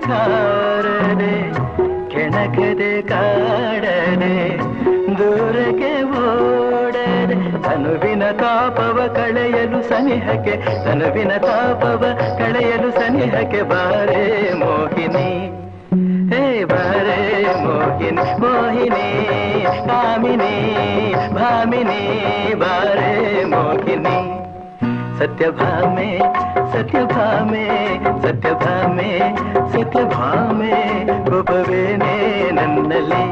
ಕಾರದೆ ಕೆಣಕದೆ ಕಾಡದೆ ದೂರಕ್ಕೆ ಓಡದೆ ತನುವಿನ ತಾಪವ ಕಳೆಯಲು ಸನಿಹಕ್ಕೆ ತನುವಿನ ತಾಪವ ಕಳೆಯಲು ಸನಿಹಕ್ಕೆ ಬಾರೆ ಮೋಹಿನಿ ಹೇ ಬಾರೆ ಮೋಹಿನಿ ಮೋಹಿನಿ ಕಾಮಿನಿ ಭಾಮಿನಿ ಬಾರೆ ಮೋಹಿನಿ ಸತ್ಯಭಾಮೆ ಸತ್ಯಭಾಮೆ ಸತ್ಯಭಾಮೆ ಸತ್ಯಭಾಮೆ ಒಬ್ಬವೇನೇ ನನ್ನಲ್ಲಿ